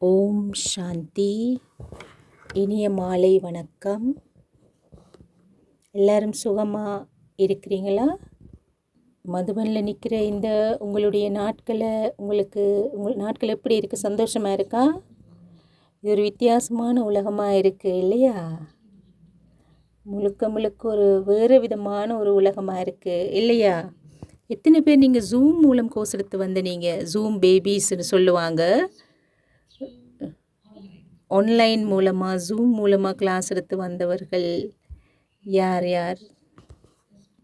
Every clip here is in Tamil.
ஓம் சாந்தி. இனிய மாலை வணக்கம். எல்லாரும் சுகமாக இருக்கிறீங்களா? மதுபனில் நிற்கிற இந்த உங்களுடைய நாட்களை உங்கள் நாட்கள் எப்படி இருக்குது? சந்தோஷமாக இருக்கா? இது ஒரு வித்தியாசமான உலகமாக இருக்குது இல்லையா? முழுக்க முழுக்க ஒரு வேறு விதமான ஒரு உலகமாக இருக்குது இல்லையா? எத்தனை பேர் நீங்கள் ஜூம் மூலம் கோர்ஸ் எடுத்து வந்து நீங்கள் ஜூம் பேபிஸ்ன்னு சொல்லுவாங்க, ஆன்லைன் மூலமாக ஜூம் மூலமாக கிளாஸ் எடுத்து வந்தவர்கள் யார் யார்?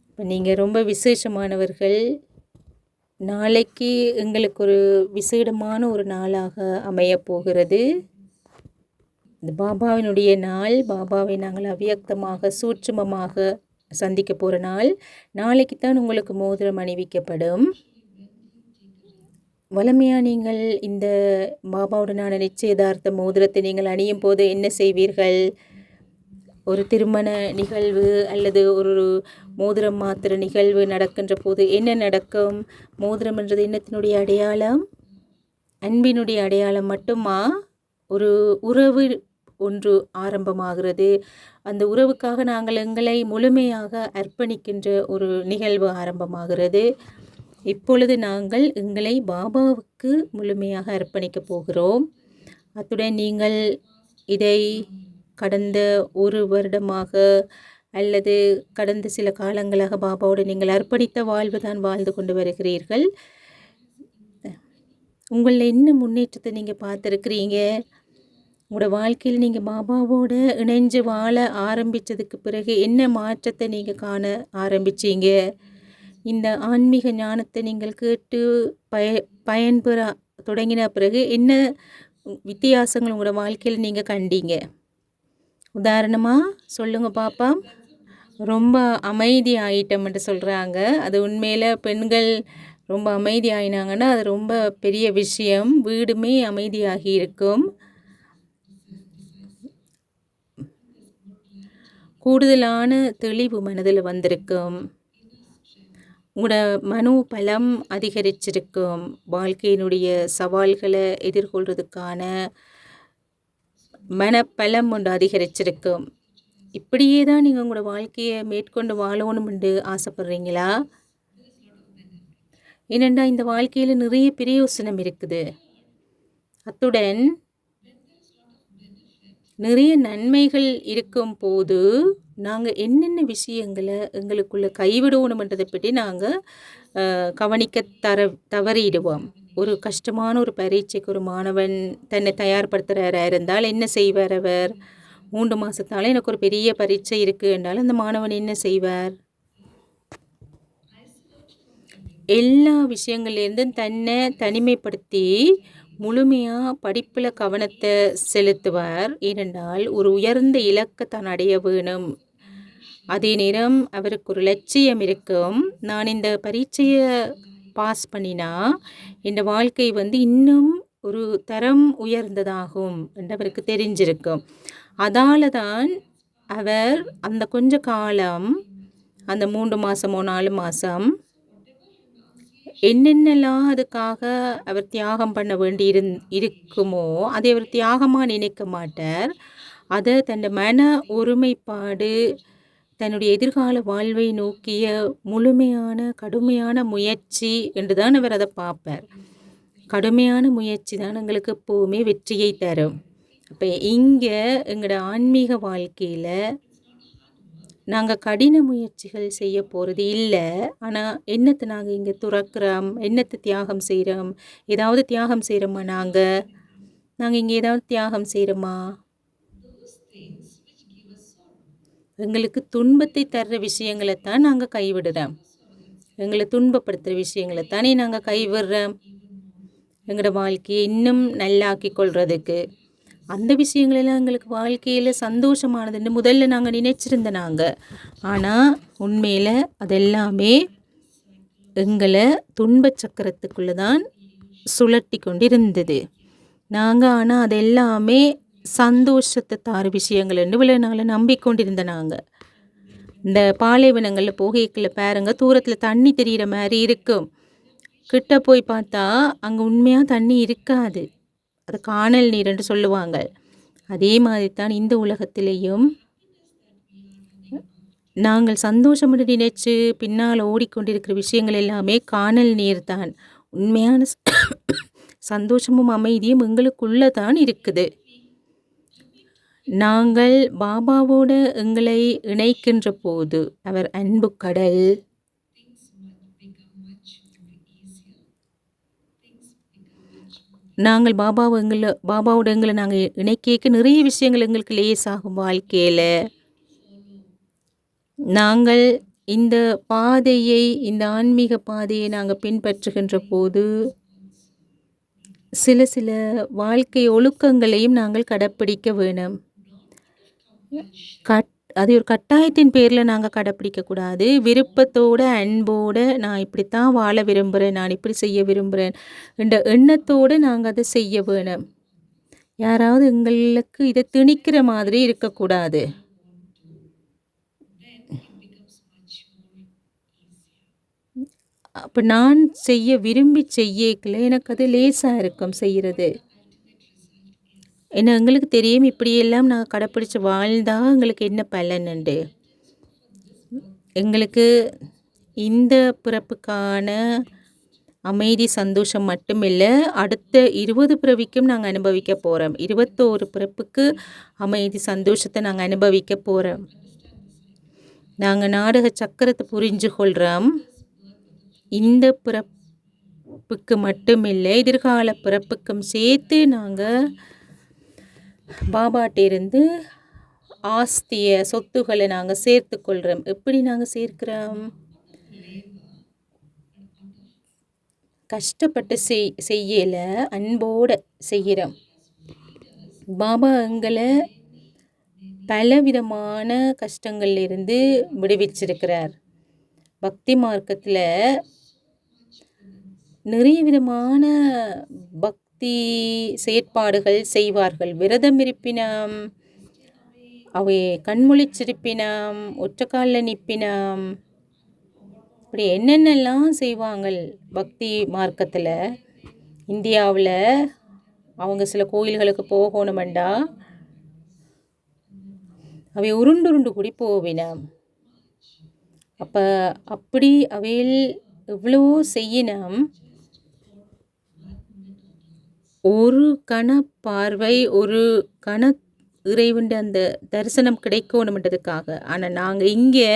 இப்போ நீங்கள் ரொம்ப விசேஷமானவர்கள். நாளைக்கு எங்களுக்கு ஒரு விசேடமான ஒரு நாளாக அமையப்போகிறது. இந்த பாபாவினுடைய நாள். பாபாவை நாங்கள் அவ்வியக்தமாக சூட்சுமமாக சந்திக்க போகிற நாள். நாளைக்கு தான் உங்களுக்கு மோதிரம் அணிவிக்கப்படும். வளமையாக நீங்கள் இந்த பாபாவுடனான நிச்சயதார்த்த மோதிரத்தை நீங்கள் அணியும் போது என்ன செய்வீர்கள்? ஒரு திருமண நிகழ்வு அல்லது ஒரு மோதிரம் மாத்திர நிகழ்வு நடக்கின்ற போது என்ன நடக்கும்? மோதிரம் என்றது என்னத்தினுடைய அடையாளம்? அன்பினுடைய அடையாளம் மட்டுமா? ஒரு உறவு ஒன்று ஆரம்பமாகிறது. அந்த உறவுக்காக நாங்கள் எங்களை முழுமையாக அர்ப்பணிக்கின்ற ஒரு நிகழ்வு ஆரம்பமாகிறது. இப்பொழுது நாங்கள் எங்களை பாபாவுக்கு முழுமையாக அர்ப்பணிக்கப் போகிறோம். அத்துடன் நீங்கள் இதை கடந்த ஒரு வருடமாக அல்லது கடந்த சில காலங்களாக பாபாவோடு நீங்கள் அர்ப்பணித்த வாழ்வு தான் வாழ்ந்து கொண்டு வருகிறீர்கள். உங்களில் என்ன முன்னேற்றத்தை நீங்கள் பார்த்துருக்கிறீங்க? உங்களோட வாழ்க்கையில் நீங்கள் பாபாவோடு இணைஞ்சு வாழ ஆரம்பித்ததுக்கு பிறகு என்ன மாற்றத்தை நீங்கள் காண ஆரம்பித்தீங்க? இந்த ஆன்மீக ஞானத்தை நீங்கள் கேட்டு பயன்பெற தொடங்கின பிறகு என்ன வித்தியாசங்கள் உங்களோட வாழ்க்கையில் நீங்கள் கண்டீங்க? உதாரணமாக சொல்லுங்கள் பாப்பா. ரொம்ப அமைதி ஆயிட்டோம்னு சொல்கிறாங்க. அது உண்மையில் பெண்கள் ரொம்ப அமைதி ஆயினாங்கன்னா அது ரொம்ப பெரிய விஷயம். வீடுமே அமைதியாகி இருக்கும். கூடுதலான தெளிவு மனதில் வந்திருக்கும். உங்களோட மனோபலம் அதிகரிச்சிருக்கும். வாழ்க்கையினுடைய சவால்களை எதிர்கொள்கிறதுக்கான மனப்பலம் ஒன்று அதிகரிச்சிருக்கும். இப்படியே தான் நீங்கள் உங்களோட வாழ்க்கையை மேற்கொண்டு வாழணும்னு ஆசைப்படுறீங்களா? ஏனெண்டா இந்த வாழ்க்கையில் நிறைய பிரயோசனம் இருக்குது. அத்துடன் நிறைய நன்மைகள் இருக்கும் போது நாங்கள் என்னென்ன விஷயங்களை எங்களுக்குள்ளே கைவிடணுன்றதை பற்றி நாங்கள் கவனிக்க தவறிடுவோம். ஒரு கஷ்டமான ஒரு பரீட்சைக்கு ஒரு மாணவன் தன்னை தயார்படுத்துகிறாரா இருந்தால் என்ன செய்வார்? அவர் 3 மாதத்தால் எனக்கு ஒரு பெரிய பரீட்சை இருக்குது என்றால் அந்த மாணவன் என்ன செய்வார்? எல்லா விஷயங்கள்லேருந்தும் தன்னை தனிமைப்படுத்தி முழுமையாக படிப்பில் கவனத்தை செலுத்துவார். ஏனென்றால் ஒரு உயர்ந்த இலக்கை தான் அடைய வேணும். அதே நேரம் அவருக்கு ஒரு லட்சியம் இருக்கும். நான் இந்த பரீட்சையை பாஸ் பண்ணினா இந்த வாழ்க்கை இன்னும் ஒரு தரம் உயர்ந்ததாகும் என்று அவருக்கு தெரிஞ்சிருக்கும். அதால தான் அவர் அந்த கொஞ்ச காலம், அந்த 3 மாதமோ 4 மாதம் என்னென்னலாம் அதுக்காக அவர் தியாகம் பண்ண வேண்டி இருக்குமோ அதை அவர் தியாகமாக நினைக்க மாட்டார். அதை தன் மன ஒருமைப்பாடு, தன்னுடைய எதிர்கால வாழ்வை நோக்கிய முழுமையான கடுமையான முயற்சி என்று தான் அவர் அதை பார்ப்பார். கடுமையான முயற்சி தான் எங்களுக்கு எப்போவுமே வெற்றியை தரும். அப்போ இங்கே எங்களோட ஆன்மீக வாழ்க்கையில் நாங்கள் கடின முயற்சிகள் செய்ய போகிறது இல்லை. ஆனால் என்னத்தை நாங்கள் இங்கே துறக்கிறோம்? என்னத்தை தியாகம் செய்கிறோம்? ஏதாவது தியாகம் செய்கிறோமா? நாங்கள் இங்கே ஏதாவது தியாகம் செய்கிறோமா? எங்களுக்கு துன்பத்தை தர்ற விஷயங்களை தான் நாங்கள் கைவிடுறோம். எங்களை துன்பப்படுத்துகிற விஷயங்களை தானே நாங்கள் கைவிடுறோம். எங்களோட வாழ்க்கையை இன்னும் நல்லாக்கி கொள்றதுக்கு அந்த விஷயங்களெல்லாம் எங்களுக்கு வாழ்க்கையில் சந்தோஷமானதுன்னு முதல்ல நாங்கள் நினைச்சிருந்த ஆனால் உண்மையில் அதெல்லாமே எங்களை துன்ப சக்கரத்துக்குள்ளே தான் சுழட்டி கொண்டு இருந்தது. ஆனால் அதெல்லாமே சந்தோஷத்தை தார விஷயங்கள்னு இவ்வளோ நாங்கள் நம்பிக்கொண்டிருந்த இந்த பாலைவனங்களில் போகைக்குள்ள பாருங்க, தூரத்தில் தண்ணி தெரிகிற மாதிரி இருக்கும். கிட்ட போய் பார்த்தா அங்கே உண்மையாக தண்ணி இருக்காது. அது காணல் நீர் என்று சொல்லுவாங்க. அதே மாதிரி தான் இந்த உலகத்திலேயும் நாங்கள் சந்தோஷம் என்று நினைச்சு பின்னால் ஓடிக்கொண்டிருக்கிற விஷயங்கள் எல்லாமே காணல் நீர் தான். உண்மையான சந்தோஷமும் அமைதியும் எங்களுக்குள்ள தான் இருக்குது. நாங்கள் பாபாவோடு எங்களை இணைக்கின்ற போது அவர் அன்பு கடல், நாங்கள் பாபாவோட எங்களை நாங்கள் இணைக்க நிறைய விஷயங்கள் எங்களுக்கு லேசாகும் வாழ்க்கையில். நாங்கள் இந்த பாதையை, இந்த ஆன்மீக பாதையை நாங்கள் பின்பற்றுகின்ற போது சில வாழ்க்கை ஒழுக்கங்களையும் நாங்கள் கடைப்பிடிக்க வேணும். அது ஒரு கட்டாயத்தின் பேரில் நாங்கள் கடைப்பிடிக்கக்கூடாது. விருப்பத்தோடு, அன்போடு, நான் இப்படித்தான் வாழ விரும்புகிறேன், நான் இப்படி செய்ய விரும்புகிறேன் என்ற எண்ணத்தோடு நாங்கள் அதை செய்ய வேணும். யாராவது எங்களுக்கு இதை திணிக்கிற மாதிரி இருக்கக்கூடாது. அப்போ நான் செய்ய விரும்பி செய்யல எனக்கு அது லேசாக இருக்கும் செய்கிறது. ஏன்னா எங்களுக்கு தெரியும் இப்படியெல்லாம் நான் கடைப்பிடிச்சு வாழ்ந்தால் எங்களுக்கு என்ன பலனுண்டு. எங்களுக்கு இந்த பிறப்புக்கான அமைதி சந்தோஷம் மட்டுமில்லை, அடுத்த 20 பிறவிக்கும் நாங்கள் அனுபவிக்க போகிறோம். 21 பிறப்புக்கு அமைதி சந்தோஷத்தை நாங்கள் அனுபவிக்க போகிறோம். நாங்கள் நாடக சக்கரத்தை புரிஞ்சு கொள்கிறோம். இந்த பிறப்புக்கு மட்டுமில்லை, எதிர்கால பிறப்புக்கும் சேர்த்து நாங்கள் பாபாட்டிருந்து ஆஸ்திய சொத்துக்களை நாங்கள் சேர்த்து கொள்கிறோம். எப்படி நாங்கள் சேர்க்கிறோம்? கஷ்டப்பட்டு செய்யலை, அன்போடு செய்கிறோம். பாபா எங்களை பலவிதமான கஷ்டங்கள்லேருந்து விடுவிச்சிருக்கிறார். பக்தி மார்க்கத்தில் நிறைய விதமான பக்தி செயற்பாடுகள் செய்வார்கள். விரதம் இருப்பினம், அவை கண்மொழிச்சிருப்பினம், ஒற்றைக்காலில் நிற்பினம், இப்படி என்னென்னலாம் செய்வாங்க பக்தி மார்க்கத்தில். இந்தியாவில் அவங்க சில கோயில்களுக்கு போகணுமெண்டா அவை உருண்டு கூடி போவினம். அப்போ அப்படி அவையில் எவ்வளோ செய்யினம். ஒரு கண பார்வை, ஒரு கண இறைவன் அந்த தரிசனம் கிடைக்கணுன்றதுக்காக. ஆனால் நாங்கள் இங்கே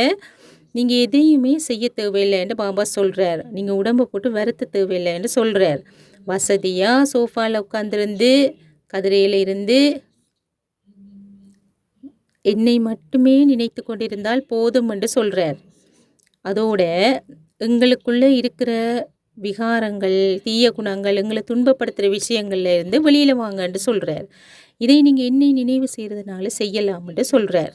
நீங்கள் எதையுமே செய்ய தேவையில்லைன்னு பாபா சொல்கிறார். நீங்கள் உடம்பை போட்டு வருத்த தேவையில்லைன்னு சொல்கிறார். வசதியாக சோஃபாவில் உட்காந்துருந்து கதிரையில் இருந்து என்னை மட்டுமே நினைத்து கொண்டிருந்தால் போதும் என்று சொல்கிறார். அதோட எங்களுக்குள்ளே இருக்கிற விகாரங்கள், தீய குணங்கள், எங்களை துன்பப்படுத்துகிற விஷயங்கள்ல இருந்து வெளியில் வாங்கன்னு சொல்கிறார். இதை நீங்கள் என்னை நினைவு செய்கிறதுனால செய்யலாம்னு சொல்கிறார்.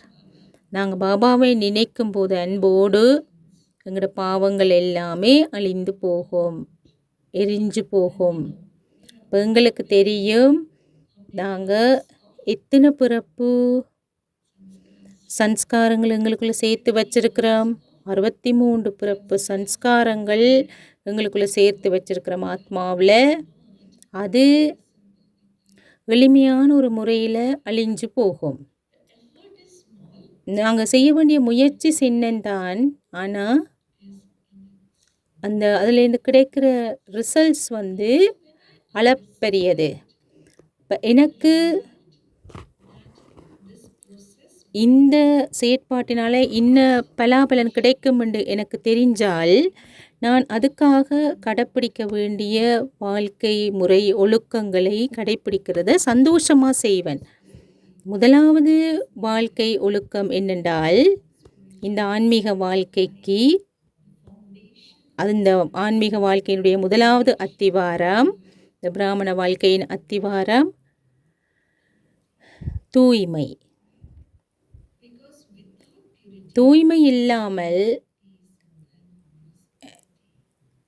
நாங்கள் பாபாவை நினைக்கும் போது அன்போடு எங்களோட பாவங்கள் எல்லாமே அழிந்து போகும், எரிஞ்சு போகும். இப்போ எங்களுக்கு தெரியும் நாங்கள் எத்தனை பிறப்பு சன்ஸ்காரங்கள் எங்களுக்குள்ளே சேர்த்து வச்சிருக்கிறோம். 63 பிறப்பு சன்ஸ்காரங்கள் எங்களுக்குள்ளே சேர்த்து வச்சிருக்கிறோம் ஆத்மாவில். அது எளிமையான ஒரு முறையில் அழிஞ்சு போகும். நாங்கள் செய்ய வேண்டிய முயற்சி சின்னந்தான், ஆனால் அதுலேருந்து கிடைக்கிற ரிசல்ட்ஸ் அளப்பெரியது. இப்போ எனக்கு இந்த செயற்பாட்டினால் பலாபலன் கிடைக்கும் என்று எனக்கு தெரிஞ்சால் நான் அதுக்காக கடைப்பிடிக்க வேண்டிய வாழ்க்கை முறை ஒழுக்கங்களை கடைப்பிடிக்கிறத சந்தோஷமாக செய்வேன். முதலாவது வாழ்க்கை ஒழுக்கம் என்னென்றால், இந்த ஆன்மீக வாழ்க்கைக்கு அந்த ஆன்மீக வாழ்க்கையினுடைய முதலாவது அத்திவாரம், இந்த பிராமண வாழ்க்கையின் அத்திவாரம் தூய்மை. தூய்மை இல்லாமல்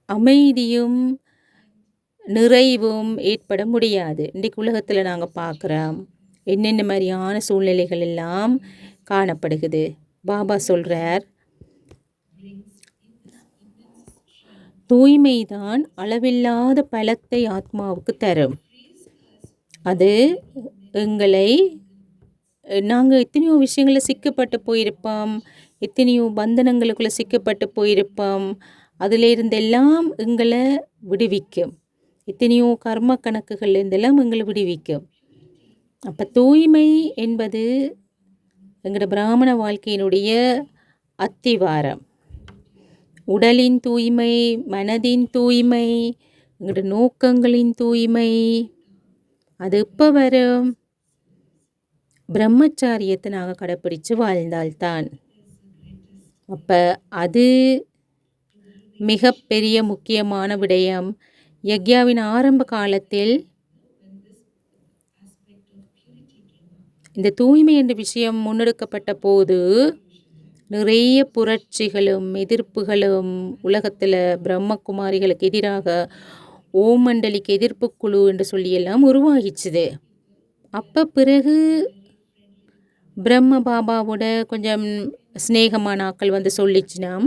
அமைதியும் நிறைவும் ஏற்பட முடியாது. இன்றைக்கு உலகத்தில் நாங்கள் பார்க்குறோம் என்னென்ன மாதிரியான சூழ்நிலைகள் எல்லாம் காணப்படுகிறது. பாபா சொல்கிறார், தூய்மைதான் அளவில்லாத பலத்தை ஆத்மாவுக்கு தரும். அது எங்களை நாங்கள் எத்தனையோ விஷயங்களில் சிக்கப்பட்டு போயிருப்போம், எத்தனையோ பந்தனங்களுக்குள்ளே சிக்கப்பட்டு போயிருப்போம். அதிலிருந்தெல்லாம் எங்களை விடுவிக்கும். எத்தனையோ கர்ம கணக்குகள்லேருந்தெல்லாம் எங்களை விடுவிக்கும். அப்போ தூய்மை என்பது எங்களோட பிராமண வாழ்க்கையினுடைய அத்திவாரம். உடலின் தூய்மை, மனதின் தூய்மை, எங்களோட நோக்கங்களின் தூய்மை. அது எப்போ வரும்? பிரம்மச்சாரியத்தை நாங்கள் கடைப்பிடித்து வாழ்ந்தால்தான். அப்போ அது மிகப்பெரிய முக்கியமான விடயம். யக்யாவின் ஆரம்ப காலத்தில் இந்த தூய்மை என்ற விஷயம் முன்னெடுக்கப்பட்ட போது நிறைய புரட்சிகளும் எதிர்ப்புகளும் உலகத்தில் பிரம்மகுமாரிகளுக்கு எதிராக ஓமண்டலிக்கு எதிர்ப்பு குழு என்று சொல்லியெல்லாம் உருவாகிச்சுது. அப்போ பிறகு பிரம்ம பாபாவோட கொஞ்சம் ஸ்நேகமான ஆக்கள் வந்து சொல்லிச்சுனாம்,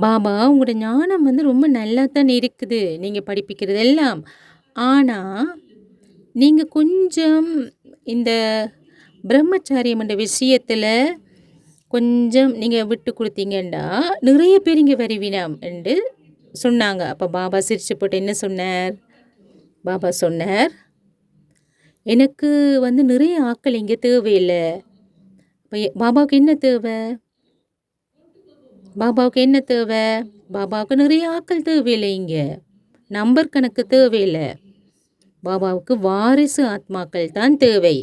பாபா உங்களோட ஞானம் வந்து ரொம்ப நல்லா தான் இருக்குது, நீங்கள் படிப்பிக்கிறது எல்லாம். ஆனால் நீங்கள் கொஞ்சம் இந்த பிரம்மச்சாரியம் என்ற விஷயத்தில் கொஞ்சம் நீங்கள் விட்டு கொடுத்தீங்கன்னா நிறைய பேர் இங்கே வருவினாம் என்று சொன்னாங்க. அப்போ பாபா சிரிச்சு போட்டு என்ன சொன்னார்? பாபா சொன்னார், எனக்கு வந்து நிறைய ஆட்கள் இங்கே தேவையில்லை. இப்போ பாபாவுக்கு என்ன தேவை? பாபாவுக்கு என்ன தேவை? பாபாவுக்கு நிறைய ஆட்கள் தேவையில்லை, இங்கே நம்பர் கணக்கு தேவையில்லை. பாபாவுக்கு வாரிசு ஆத்மாக்கள் தான் தேவை,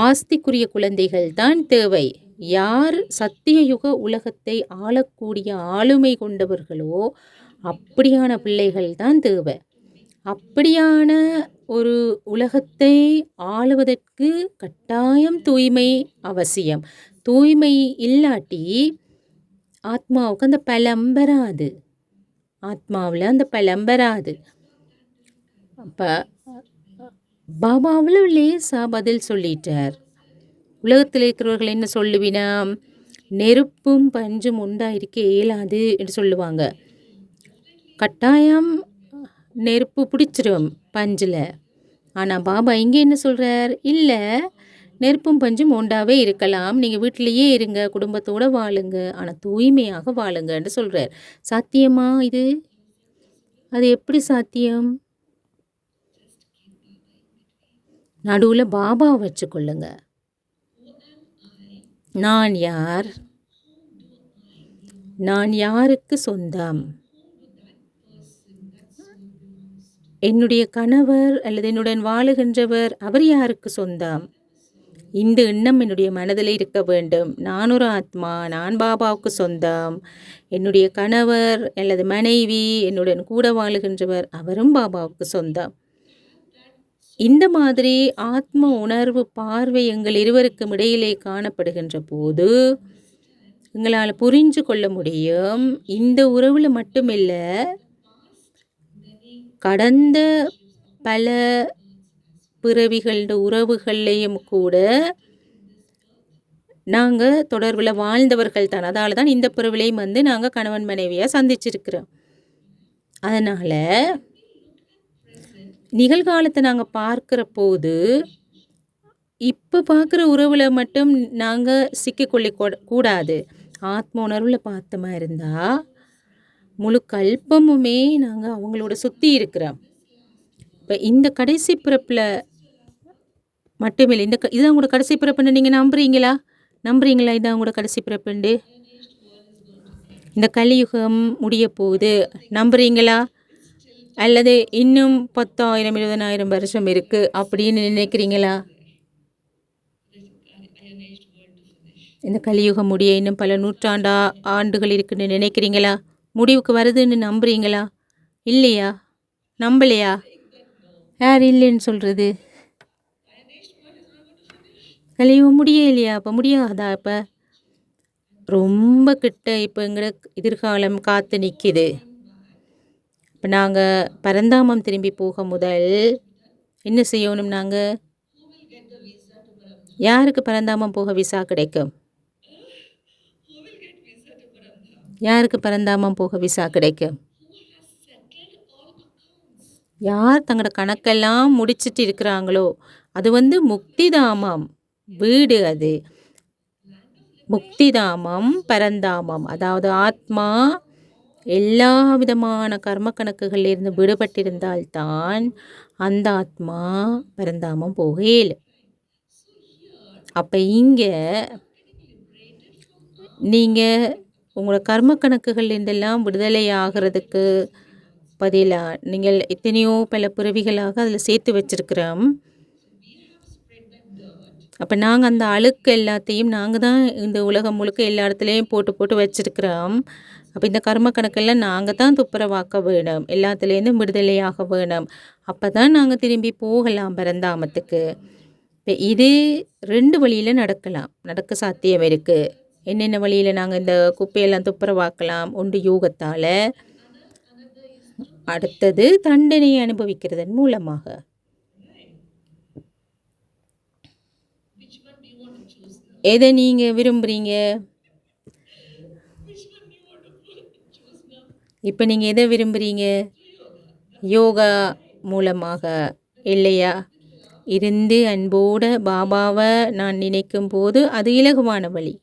ஆஸ்திக்குரிய குழந்தைகள் தான் தேவை. யார் சத்தியயுக உலகத்தை ஆளக்கூடிய ஆளுமை கொண்டவர்களோ அப்படியான பிள்ளைகள் தான் தேவை. அப்படியான ஒரு உலகத்தை ஆளுவதற்கு கட்டாயம் தூய்மை அவசியம். தூய்மை இல்லாட்டி ஆத்மாவுக்கு அந்த பலம் வராது, ஆத்மாவில் அந்த பலம் வராது. அப்போ பாபா அவ்வளோ லேசாக பதில் சொல்லிட்டார். உலகத்தில் இருக்கிறவர்கள் என்ன சொல்லுவினா, நெருப்பும் பஞ்சும் உண்டாயிருக்க இயலாது என்று சொல்லுவாங்க. கட்டாயம் நெருப்பு பிடிச்சிரும் பஞ்சில். ஆனால் பாபா இங்கே என்ன சொல்கிறார்? இல்லை, நெருப்பும் பஞ்சும் உண்டாவே இருக்கலாம், நீங்கள் வீட்டிலையே இருங்க, குடும்பத்தோடு வாழுங்க, ஆனால் தூய்மையாக வாழுங்கன்னு சொல்கிறார். சாத்தியமா இது? அது எப்படி சாத்தியம்? நடுவில் பாபா வச்சுக்கொள்ளுங்க. நான் யார்? நான் யாருக்கு சொந்தம்? என்னுடைய கணவர் அல்லது என்னுடன் வாழுகின்றவர் அவர் யாருக்கு சொந்தம்? இந்த எண்ணம் என்னுடைய மனதில் இருக்க வேண்டும். நான் ஒரு ஆத்மா, நான் பாபாவுக்கு சொந்தம். என்னுடைய கணவர் அல்லது மனைவி, என்னுடன் கூட வாழுகின்றவர் அவரும் பாபாவுக்கு சொந்தம். இந்த மாதிரி ஆத்ம உணர்வு பார்வை எங்கள் இருவருக்கும் இடையிலே காணப்படுகின்ற போது எங்களால் புரிஞ்சு கொள்ள முடியும், இந்த உறவில் மட்டுமில்லை, கடந்த பல பிறவிகள உறவுகள்லையும் கூட நாங்கள் தொடர்பில் வாழ்ந்தவர்கள் தான். அதால் தான் இந்த பிறவிலையும் வந்து நாங்கள் கணவன் மனைவியாக சந்திச்சிருக்கிறோம். அதனால் நிகழ்காலத்தை நாங்கள் பார்க்குற போது இப்போ பார்க்குற உறவில் மட்டும் நாங்கள் சிக்கிக்கொள்ள கூடாது. ஆத்ம உணர்வில் பார்த்தோமா இருந்தால் முழு கல்பமுமே நாங்கள் அவங்களோட சுற்றி இருக்கிறோம். இப்போ இந்த கடைசி பிறப்பில் மட்டுமில்லை, இதான் உங்களோட கடைசி பிறப்புன்னு நீங்கள் நம்புறீங்களா? இதான் உங்களோட கடைசி பிறப்புண்டு, இந்த கலியுகம் முடிய போகுது நம்புறீங்களா? அல்லது இன்னும் 10,000 20,000 வருஷம் இருக்குது அப்படின்னு நினைக்கிறீங்களா? இந்த கலியுகம் முடிய இன்னும் பல ஆண்டுகள் இருக்குன்னு நினைக்கிறீங்களா? முடிவுக்கு வருதுன்னு நம்புறீங்களா? இல்லையா? நம்பலையா? யார் இல்லைன்னு சொல்கிறது? கலியுகம் முடியலையா? அப்போ முடியாதா? இப்போ ரொம்ப கிட்ட இப்போ எங்களோட எதிர்காலம் காத்து நிற்கிது. இப்போ நாங்கள் பரந்தாமம் திரும்பி போக முதல் என்ன செய்யணும்? நாங்கள் யாருக்கு பரந்தாமம் போக விசா கிடைக்கும்? யாருக்கு பரந்தாமம் போக விசா கிடைக்கும்? யார் தங்களோட கணக்கெல்லாம் முடிச்சிட்டு இருக்கிறாங்களோ அது வந்து முக்திதாமம் வீடு. அது முக்திதாமம் பரந்தாமம். அதாவது ஆத்மா எல்லா விதமான கர்ம கணக்குகளிலிருந்து விடுபட்டிருந்தால்தான் அந்த ஆத்மா பரந்தாமம் போக இயலும். அப்போ இங்கே நீங்கள் உங்களோட கர்ம கணக்குகள்லேருந்தெல்லாம் விடுதலை ஆகிறதுக்கு பதிலாக நீங்கள் எத்தனையோ பல பிறவிகளாக அதில் சேர்த்து வச்சிருக்கிறோம். அப்போ நாங்கள் அந்த அழுக்கு எல்லாத்தையும் நாங்கள் தான் இந்த உலகம் முழுக்க எல்லா இடத்துலையும் போட்டு போட்டு வச்சிருக்கிறோம். அப்போ இந்த கர்ம கணக்கெல்லாம் நாங்கள் தான் துப்புரவாக்க வேணும், எல்லாத்துலேருந்தும் விடுதலையாக வேணும். அப்போ தான் நாங்கள் திரும்பி போகலாம் பரந்தாமத்துக்கு. இப்போ இது 2 வழியில் நடக்க சாத்தியம் இருக்குது. என்னென்ன வழியில் நாங்கள் இந்த குப்பையெல்லாம் துப்புரவாக்கலாம்? ஒன்று யோகத்தால், அடுத்தது தண்டனையை அனுபவிக்கிறதன் மூலமாக. எதை நீங்கள் விரும்புகிறீங்க? இப்போ நீங்கள் எதை விரும்புகிறீங்க? யோகா மூலமாக இல்லையா? இருந்து அன்போடு பாபாவை நான் நினைக்கும் போது அது இலகுவான வழி.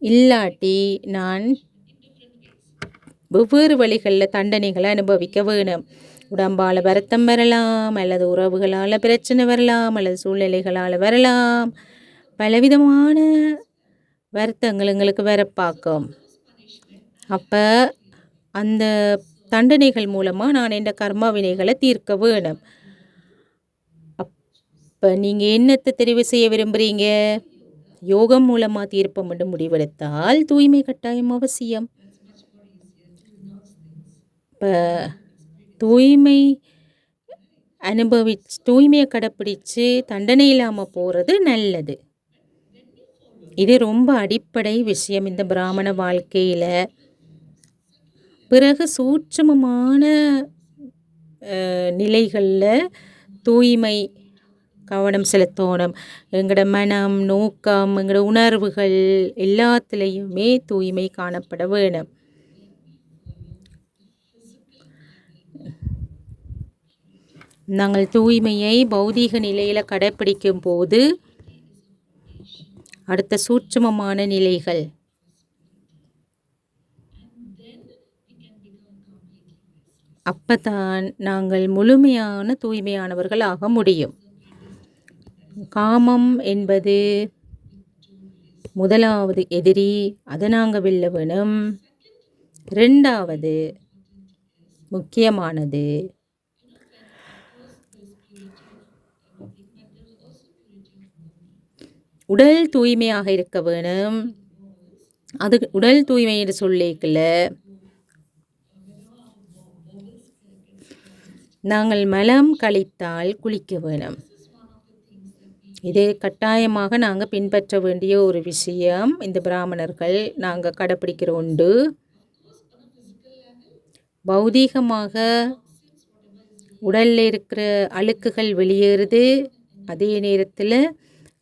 இல்லாட்டி நான் வெவ்வேறு வழிகளில் தண்டனைகளை அனுபவிக்க வேணும். உடம்பால் வருத்தம் வரலாம், அல்லது உறவுகளால் பிரச்சனை வரலாம், அல்லது சூழ்நிலைகளால் வரலாம். பலவிதமான வருத்தங்கள் எங்களுக்கு வரப்பாக்கும். அப்போ அந்த தண்டனைகள் மூலமாக நான் இந்த கர்ம வினைகளை தீர்க்க வேணும். அப்போ நீங்கள் என்னத்தை தெரிவு செய்ய விரும்புகிறீங்க? யோகம் மூலமாக தீர்ப்பம் என்று முடிவெடுத்தால் தூய்மை கட்டாயம் அவசியம். இப்போ தூய்மையை கடைப்பிடிச்சு தண்டனை இல்லாமல் போகிறது நல்லது. இது ரொம்ப அடிப்படை விஷயம் இந்த பிராமண வாழ்க்கையில். பிறகு சூட்சுமமான நிலைகளில் தூய்மை கவனம் செலுத்தணும். எங்களோட மனம், நோக்கம், எங்களோட உணர்வுகள் எல்லாத்துலேயுமே தூய்மை காணப்பட வேணும். நாங்கள் தூய்மையை பௌதீக நிலையில் கடைப்பிடிக்கும் போது அடுத்த சூட்சுமமான நிலைகள், அப்பதான் நாங்கள் முழுமையான தூய்மையானவர்கள் ஆக முடியும். காமம் என்பது முதலாவது எதிரி, அதை நாங்கள் வெல்ல வேணும். 2வது முக்கியமானது உடல் தூய்மையாக இருக்க வேணும். அது உடல் தூய்மை என்று சொல்லிக்கல, நாங்கள் மலம் கழித்தால் குளிக்க வேணும். இது கட்டாயமாக நாங்கள் பின்பற்ற வேண்டிய ஒரு விஷயம். இந்த பிராமணர்கள் நாங்கள் கடைப்பிடிக்கிற உண்டு. பௌதீகமாக உடலில் இருக்கிற அழுக்குகள் வெளியேறுது, அதே நேரத்தில்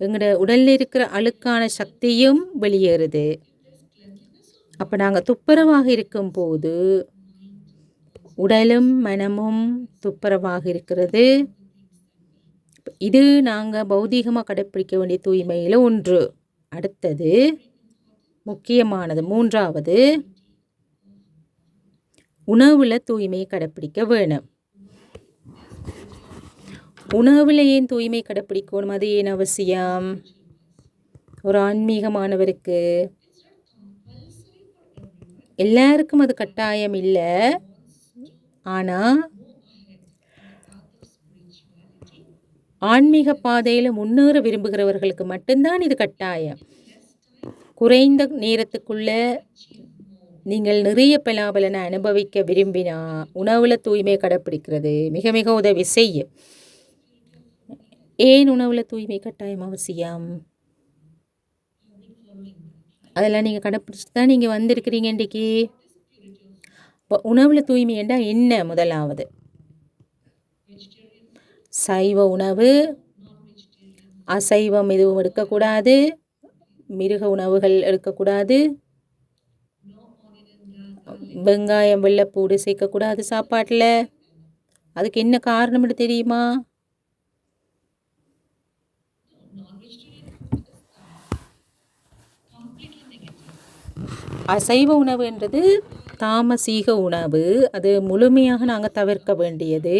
எங்களோட உடலில் இருக்கிற அழுக்கான சக்தியும் வெளியேறுது. அப்போ நாங்கள் துப்புரவாக இருக்கும்போது உடலும் மனமும் துப்புரவாக இருக்கிறது. இது நாங்கள் பௌதீகமாக கடைப்பிடிக்க வேண்டிய தூய்மையில் ஒன்று. அடுத்தது முக்கியமானது 3வது, உணவில் தூய்மையை கடைப்பிடிக்க வேணும். உணவில் ஏன் தூய்மை கடைப்பிடிக்கணும்? அது ஏன் அவசியம்? ஒரு ஆன்மீகமானவருக்கு எல்லாருக்கும் அது கட்டாயம் இல்லை. ஆனால் ஆன்மீக பாதையில் முன்னேற விரும்புகிறவர்களுக்கு மட்டும்தான் இது கட்டாயம். குறைந்த நேரத்துக்குள்ளே நீங்கள் நிறைய பலாபலனை அனுபவிக்க விரும்பினா உணவில் தூய்மை கடைப்பிடிக்கிறது மிக மிக உதவி செய்யும். ஏன் உணவில் தூய்மை கட்டாயம் அவசியம்? அதெல்லாம் நீங்கள் கடைப்பிடிச்சிட்டு தான் நீங்கள் வந்திருக்கிறீங்க இன்றைக்கி. இப்போ உணவில் தூய்மை என்றால் என்ன? முதலாவது சைவ உணவு, அசைவம் எதுவும் எடுக்கக்கூடாது, மிருக உணவுகள் எடுக்கக்கூடாது, வெங்காயம் வெள்ளைப்பூடு சேர்க்கக்கூடாது சாப்பாட்டில், அதுக்கு என்ன காரணம்னு தெரியுமா? அசைவ உணவு என்றது தாமசீக உணவு. அது முழுமையாக நாங்கள் தவிர்க்க வேண்டியது.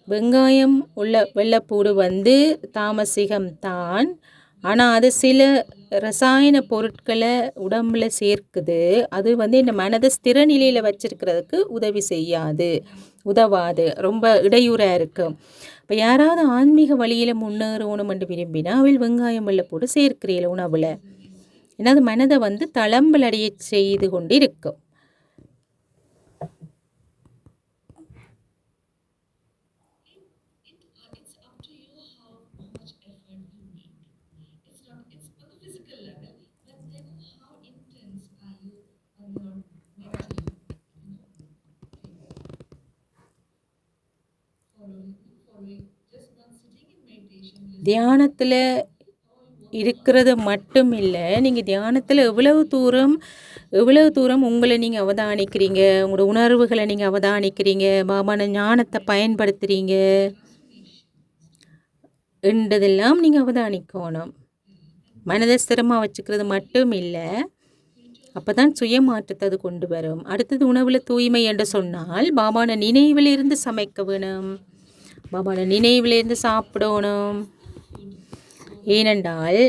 வெங்காயம் உள்ள வெள்ளைப்பூடு வந்து தாமசிகம் தான். ஆனால் அது சில ரசாயன பொருட்களை உடம்புல சேர்க்குது. அது வந்து இந்த மனதை ஸ்திர நிலையில் வச்சிருக்கிறதுக்கு உதவாது, ரொம்ப இடையூறாக இருக்கும். இப்போ யாராவது ஆன்மீக வழியில் முன்னேறணும் என்று விரும்பினா அவள் வெங்காயம் வெள்ளைப்பூடு சேர்க்கிறீள் உணவில். ஏன்னா அது மனதை வந்து தளம்பலடைய செய்து கொண்டு இருக்கும். தியானத்தில் இருக்கிறது மட்டும் இல்லை, நீங்கள் தியானத்தில் எவ்வளவு தூரம் உங்களை நீங்கள் அவதானிக்கிறீங்க, உங்களோட உணர்வுகளை நீங்கள் அவதானிக்கிறீங்க, பாபான ஞானத்தை பயன்படுத்துகிறீங்க என்றதெல்லாம் நீங்கள் அவதானிக்கணும். மனதை ஸ்திரமாக வச்சுக்கிறது மட்டும் இல்லை, அப்போ தான் சுயமாற்றத்தை அது கொண்டு வரும். அடுத்தது உணவில் தூய்மை என்று சொன்னால் பாபான நினைவிலிருந்து சமைக்க வேணும், பாபான நினைவிலிருந்து சாப்பிடணும். ஏனென்றால்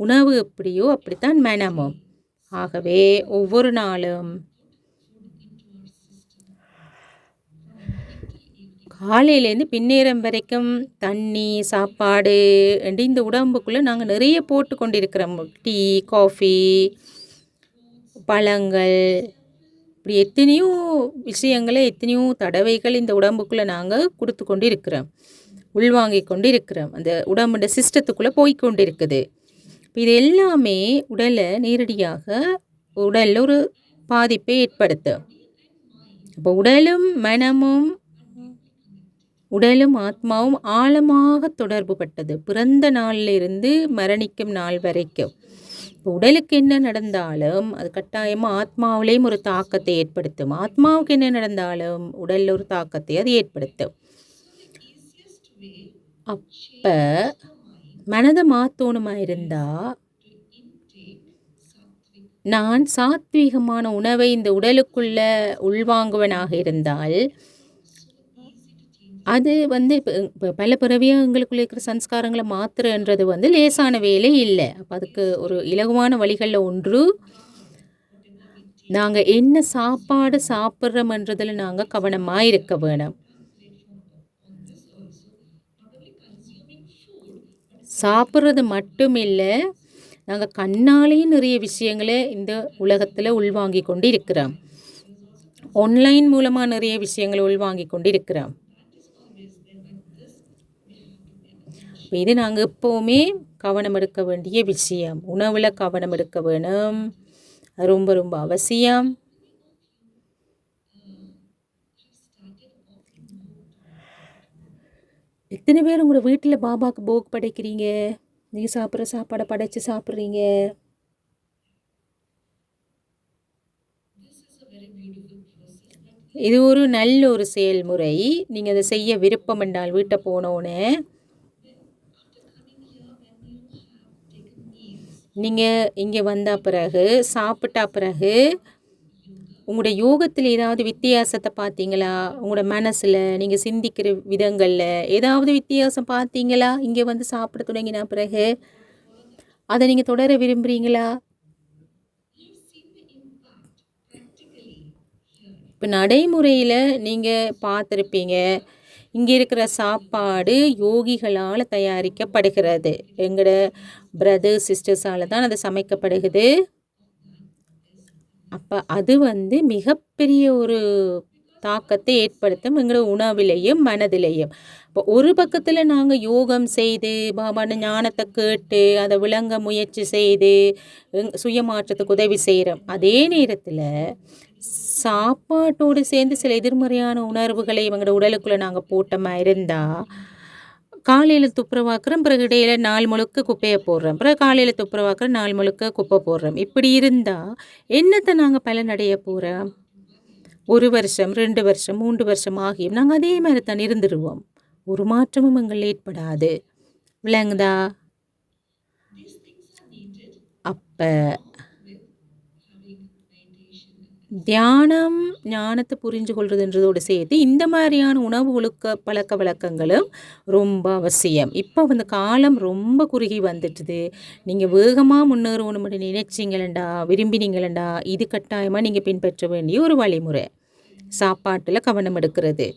உணவு எப்படியோ அப்படித்தான் மனமும். ஆகவே ஒவ்வொரு நாளும் காலையிலேருந்து பின்னேரம் வரைக்கும் தண்ணி, சாப்பாடு என்று இந்த உடம்புக்குள்ளே நாங்கள் நிறைய போட்டு கொண்டிருக்கிறோம். டீ, காஃபி, பழங்கள், இப்படி எத்தனையோ விஷயங்களை எத்தனையோ தடவைகள் இந்த உடம்புக்குள்ளே நாங்கள் கொடுத்து கொண்டு இருக்கிறோம், உள்வாங்கி கொண்டு இருக்கிறோம். அந்த உடம்புட சிஸ்டத்துக்குள்ளே போய்கொண்டு இருக்குது. இது எல்லாமே உடலை நேரடியாக உடலில் ஒரு பாதிப்பை ஏற்படுத்தும். அப்போ உடலும் ஆத்மாவும் ஆழமாக தொடர்பு பட்டது, பிறந்த நாளிலிருந்து மரணிக்கும் நாள் வரைக்கும். இப்போ உடலுக்கு என்ன நடந்தாலும் அது கட்டாயமாக ஆத்மாவிலேயும் ஒரு தாக்கத்தை ஏற்படுத்தும், ஆத்மாவுக்கு என்ன நடந்தாலும் உடலில் ஒரு தாக்கத்தை அது ஏற்படுத்தும். அப்போ மனதை மாற்றணுமா இருந்தால் நான் சாத்வீகமான உணவை இந்த உடலுக்குள்ள உள்வாங்குவனாக இருந்தால் அது வந்து இப்போ பல பிறவியாக எங்களுக்குள்ள இருக்கிற சம்ஸ்காரங்களை மாற்றுறது வந்து லேசான வேலை இல்லை. அப்போ அதுக்கு ஒரு இலகுவான வழிகளில் ஒன்று, நாங்கள் என்ன சாப்பாடு சாப்பிட்றோம்ன்றதில் நாங்கள் கவனமாக இருக்க வேணும். சாப்பிட்றது மட்டும் இல்லை, நாங்கள் கண்ணாலேயும் நிறைய விஷயங்களை இந்த உலகத்தில் உள்வாங்கி கொண்டு இருக்கிறோம், ஆன்லைன் மூலமாக நிறைய விஷயங்களை உள்வாங்கி கொண்டு இருக்கிறோம். இது நாங்கள் எப்போவுமே கவனம் எடுக்க வேண்டிய விஷயம். உணவில் கவனம் எடுக்க வேணும், அது ரொம்ப ரொம்ப அவசியம். எத்தனை பேர் உங்களோட வீட்டில் பாபாவுக்கு போக் படைக்கிறீங்க? நீங்கள் சாப்பிட்ற சாப்பாடை படைச்சு சாப்பிட்றீங்க. இது ஒரு நல்ல ஒரு செயல்முறை. நீங்கள் அதை செய்ய விருப்பம் என்றால் வீட்டை போனோன்னே நீங்கள் இங்கே வந்த பிறகு சாப்பிட்டா பிறகு உங்களோட யோகத்தில் ஏதாவது வித்தியாசத்தை பார்த்தீங்களா? உங்களோட மனசில் நீங்கள் சிந்திக்கிற விதங்களில் ஏதாவது வித்தியாசம் பார்த்தீங்களா? இங்கே வந்து சாப்பிட தொடங்கினா பிறகு அதை நீங்கள் தொடர விரும்புகிறீங்களா? இப்போ நடைமுறையில் நீங்கள் பார்த்துருப்பீங்க, இங்கே இருக்கிற சாப்பாடு யோகிகளால் தயாரிக்கப்படுகிறது, எங்களோட பிரதர்ஸ் சிஸ்டர்ஸால் தான் அது சமைக்கப்படுகிறது. அப்போ அது வந்து மிகப்பெரிய ஒரு தாக்கத்தை ஏற்படுத்தும் எங்களோட உணவிலையும் மனதிலையும். இப்போ ஒரு பக்கத்தில் நாங்கள் யோகம் செய்து பாபான ஞானத்தை கேட்டு அதை விளங்க முயற்சி செய்து சுயமாற்றத்துக்கு உதவி செய்கிறோம். அதே நேரத்தில் சாப்பாட்டோடு சேர்ந்து சில எதிர்மறையான உணர்வுகளை இவங்களோட உடலுக்குள்ளே நாங்கள் போட்டோமா இருந்தால், காலையில் துப்புரவாக்குறோம், பிறகு இடையில் நாள் முழுக்க குப்பையை போடுறோம், பிறகு காலையில் துப்புரவாக்குறோம், நாள் முழுக்க குப்பை போடுறோம். இப்படி இருந்தால் என்னத்தை நாங்கள் பலனடைய போகிறோம்? 1 வருஷம் 2 வருஷம் 3 வருஷம் ஆகியும் நாங்கள் அதே மாதிரி தான் இருந்துருவோம். ஒரு மாற்றமும் எங்கள் ஏற்படாது. விளங்குதா? அப்போ தியானம் ஞானத்தை புரிஞ்சு கொள்றதுன்றதோடு சேர்த்து இந்த மாதிரியான உணவு பழக்க வழக்கங்களும் ரொம்ப அவசியம். இப்போ காலம் ரொம்ப குறுகி வந்துட்டுது. நீங்கள் வேகமாக முன்னேறணும்னு நினைச்சிங்களேண்டா விரும்பினீங்களேண்டா இது கட்டாயமாக நீங்கள் பின்பற்ற வேண்டிய ஒரு வழிமுறை. சாப்பாட்டில் கவனம் எடுக்கிறது.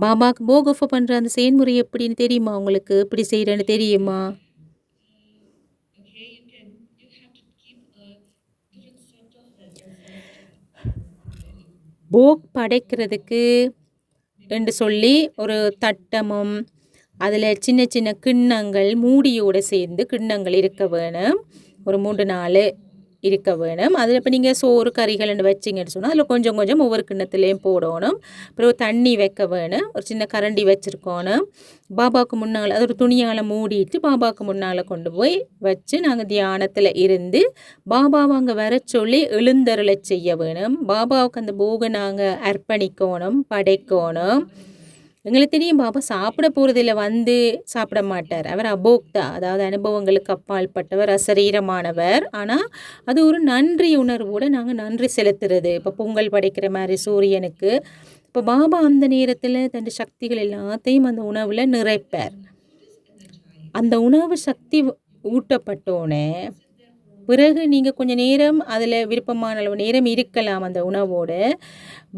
பாபாவுக்கு போக் ஆஃபர் பண்ணுற அந்த செயல்முறை எப்படின்னு தெரியுமா உங்களுக்கு? எப்படி செய்கிறேன்னு தெரியுமா? போக் படைக்கிறதுக்கு என்று சொல்லி ஒரு தட்டமும் அதில் சின்ன சின்ன கிண்ணங்கள் மூடியோடு சேர்ந்து கிண்ணங்கள் இருக்க வேணும். ஒரு 3-4 இருக்க வேணும். அதில் இப்போ நீங்கள் சோறு கறிகள்னு வச்சிங்கன்னு சொன்னால் அதில் கொஞ்சம் கொஞ்சம் ஒவ்வொரு கிண்ணத்துலேயும் போடணும். அப்புறம் தண்ணி வைக்க வேணும். ஒரு சின்ன கரண்டி வச்சுருக்கணும். பாபாவுக்கு முன்னால் அது ஒரு துணியால் மூடிட்டு பாபாவுக்கு முன்னால் கொண்டு போய் வச்சு நாங்கள் தியானத்தில் இருந்து பாபாவை அங்கே வர சொல்லி எழுந்தருளை செய்ய வேணும். பாபாவுக்கு அந்த போகை நாங்கள் அர்ப்பணிக்கணும், படைக்கணும். எங்களுக்கு தெரியும் பாபா சாப்பிட போகிறதில் சாப்பிட மாட்டார். அவர் அபோக்தா, அதாவது அனுபவங்களுக்கு அப்பால் பட்டவர், அசரீரமானவர். ஆனால் அது ஒரு நன்றி உணர்வோடு நாங்கள் நன்றி செலுத்துறது. இப்போ பொங்கல் படைக்கிற மாதிரி சூரியனுக்கு இப்போ பாபா அந்த நேரத்தில் தன் சக்திகள் எல்லாத்தையும் அந்த உணவில் நிறைப்பார். அந்த உணவு சக்தி ஊட்டப்பட்டோன்னே பிறகு நீங்கள் கொஞ்சம் நேரம் அதில் விருப்பமான அளவு நேரம் இருக்கலாம் அந்த உணவோடு.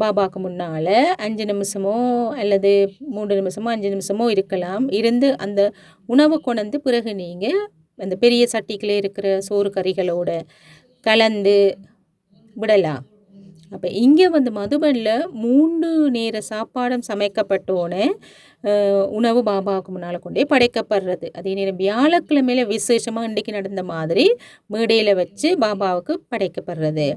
பாபாவுக்கு முன்னால் 5 நிமிஷமோ அல்லது 3 நிமிஷமோ 5 நிமிஷமோ இருக்கலாம். இருந்து அந்த உணவு கொண்டு பிறகு நீங்கள் அந்த பெரிய சட்டிகளே இருக்கிற சோறு கறிகளோட கலந்து விடலாம். அப்போ இங்கே மதுபனில் 3 நேர சாப்பாடும் சமைக்கப்பட்டோன்னே உணவு பாபாவுக்கு முன்னால் கொண்டே படைக்கப்படுறது. அதே நேரம் வியாழக்கிழமையில் விசேஷமாக இன்றைக்கு நடந்த மாதிரி மேடையில் வச்சு பாபாவுக்கு படைக்கப்படுறது.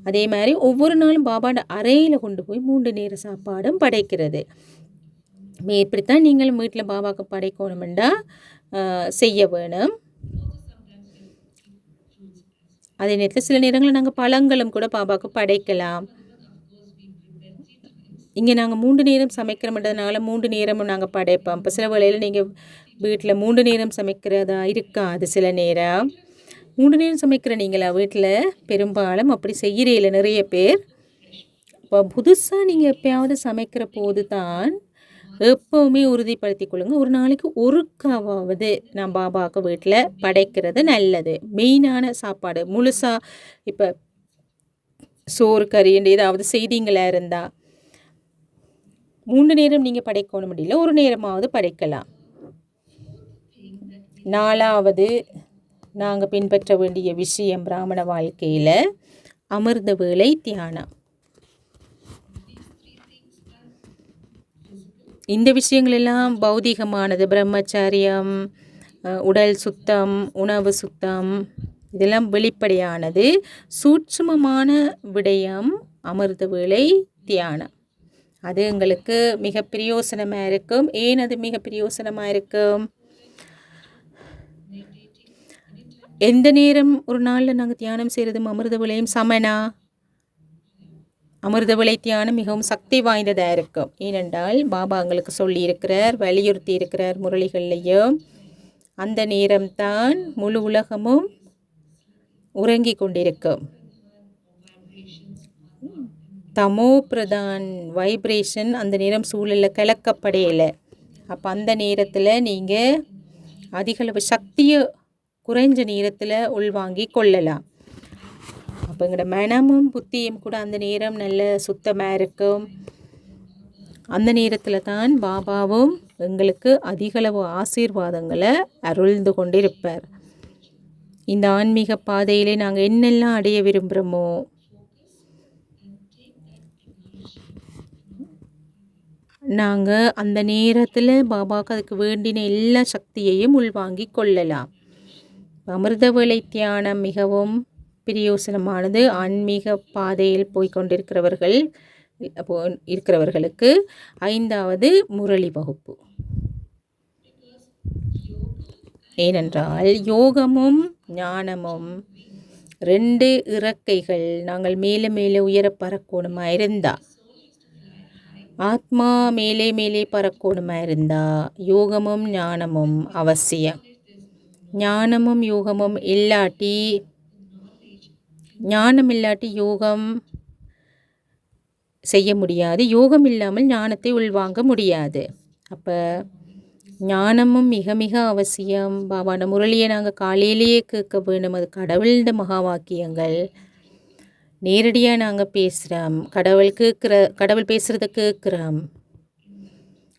அதே மாதிரி ஒவ்வொரு நாளும் பாபாவோட அறையில் கொண்டு போய் 3 நேர சாப்பாடும் படைக்கிறது. இப்படித்தான் நீங்களும் வீட்டில் பாபாவுக்கு படைக்கணுமெண்டா செய்ய வேணும். அதே நேரத்தில் சில நேரங்களில் நாங்கள் பழங்களும் கூட பாபாவுக்கு படைக்கலாம். இங்கே நாங்கள் 3 நேரம் சமைக்கிறோம்ன்றதுனால 3 நேரமும் நாங்கள் படைப்போம். இப்போ சில வேளையில் நீங்கள் வீட்டில் 3 நேரம் சமைக்கிறதா இருக்காது. சில நேரம் 3 நேரம் சமைக்கிற நீங்களா வீட்டில் பெரும்பாலும் அப்படி செய்கிறீங்கள நிறைய பேர். இப்போ புதுசாக நீங்கள் எப்போயாவது சமைக்கிற போது தான் எப்போவுமே உறுதிப்படுத்தி கொள்ளுங்க, ஒரு நாளைக்கு ஒருக்காவது நான் பாபாவுக்கு வீட்டில் படைக்கிறது நல்லது. மெயினான சாப்பாடு முழுசாக இப்போ சோறு கறின்னு ஏதாவது செய்திங்களா இருந்தால் 3 நேரம் நீங்கள் படைக்கணும் முடியல, ஒரு நேரமாவது படைக்கலாம். 4வது நாங்கள் பின்பற்ற வேண்டிய விஷயம் பிராமண வாழ்க்கையில் அமிர்த வேளை தியானம். இந்த விஷயங்கள் எல்லாம் பௌதிகமானது. பிரம்மச்சாரியம், உடல் சுத்தம், உணவு சுத்தம், இதெல்லாம் வெளிப்படையானது. சூட்சுமமான விடயம் அமிர்த வேளை தியானம். அது எங்களுக்கு மிக பிரயோசனமாக இருக்கும். ஏன் அது மிக பிரயோசனமாக இருக்கும்? எந்த நேரம் ஒரு நாளில் நாங்கள் தியானம் செய்கிறதும் அமிர்த வேளையும் சமனா? அமிர்த வேளை தியானம் மிகவும் சக்தி வாய்ந்ததாக இருக்கும். ஏனென்றால் பாபா எங்களுக்கு சொல்லியிருக்கிறார், வலியுறுத்தி இருக்கிறார் முரளிகள்லையும். அந்த நேரம்தான் முழு உலகமும் உறங்கி கொண்டிருக்கும். தமோ பிரதான் வைப்ரேஷன் அந்த நேரம் சூழலில் கலக்கப்படையலை. அப்போ அந்த நேரத்தில் நீங்கள் அதிகளவு சக்தியை குறைஞ்ச நேரத்தில் உள்வாங்கி கொள்ளலாம். அப்போ எங்களோட மனமும் புத்தியும் கூட அந்த நேரம் நல்ல சுத்தமாக இருக்கும். அந்த நேரத்தில் தான் பாபாவும் எங்களுக்கு அதிகளவு ஆசீர்வாதங்களை அருள்ந்து கொண்டிருப்பார். இந்த ஆன்மீக பாதையிலே நாங்கள் என்னெல்லாம் அடைய விரும்புகிறோமோ நாங்கள் அந்த நேரத்தில் பாபாவுக்கு அதுக்கு வேண்டின எல்லா சக்தியையும் உள்வாங்கி கொள்ளலாம். அமிர்த வேளை தியானம் மிகவும் பிரயோசனமானது. ஆன்மீக பாதையில் இருக்கிறவர்களுக்கு 5வது முரளி வகுப்பு. ஏனென்றால் யோகமும் ஞானமும் 2 இறக்கைகள். நாங்கள் மேலே மேலே உயர பறக்கணுமா இருந்தா, ஆத்மா மேலே மேலே பறக்கணுமா இருந்தா யோகமும் ஞானமும் அவசியம். ஞானமும் யோகமும் இல்லாட்டி, ஞானம் இல்லாட்டி யோகம் செய்ய முடியாது. யோகம் இல்லாமல் ஞானத்தை உள்வாங்க முடியாது. அப்போ ஞானமும் மிக மிக அவசியம். பாபான முரளியை நாங்கள் காலையிலேயே கேட்க வேணும். அது கடவுள்ட மகா வாக்கியங்கள். நேரடியாக நாங்கள் பேசுகிறோம். கடவுள் பேசுகிறத கேட்குறோம்.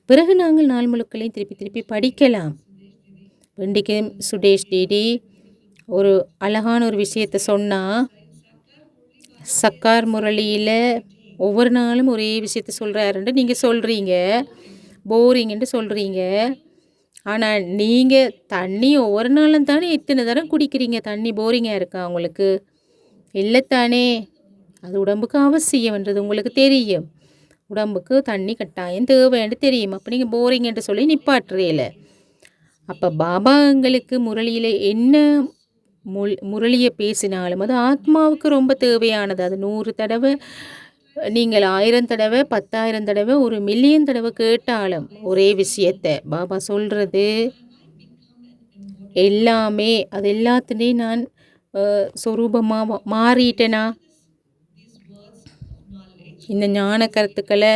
பிறகு நாங்கள் நாள் முழுக்களையும் திருப்பி திருப்பி படிக்கலாம். இன்றைக்கு சுடேஷ் டிடி ஒரு அழகான ஒரு விஷயத்தை சொன்னால், சக்கார் முரளியில் ஒவ்வொரு நாளும் ஒரே விஷயத்த சொல்கிறாருன்ட்டு நீங்கள் சொல்கிறீங்க, போரிங்ன்ட்டு சொல்கிறீங்க. ஆனால் நீங்கள் தண்ணி ஒவ்வொரு நாளும் தானே இத்தனை தரம் குடிக்கிறீங்க. தண்ணி போரிங்காக இருக்கா உங்களுக்கு? இல்லைத்தானே. அது உடம்புக்கு அவசியம்ன்றது உங்களுக்கு தெரியும். உடம்புக்கு தண்ணி கட்டாயம் தேவைன்னு தெரியும். அப்போ நீங்கள் போரிங்ன்ட்டு சொல்லி நிப்பாட்டுறீல. அப்போ பாபா எங்களுக்கு முரளியில் என்ன முரளியை பேசினாலும் அது ஆத்மாவுக்கு ரொம்ப தேவையானது. அது 100 தடவை நீங்கள் 1000 தடவை 10,000 தடவை 1,000,000 தடவை கேட்டாலும் ஒரே விஷயத்தை பாபா சொல்கிறது எல்லாமே, அது எல்லாத்துலேயும் நான் சொரூபமாக மாறிட்டேனா? இந்த ஞான கருத்துக்களை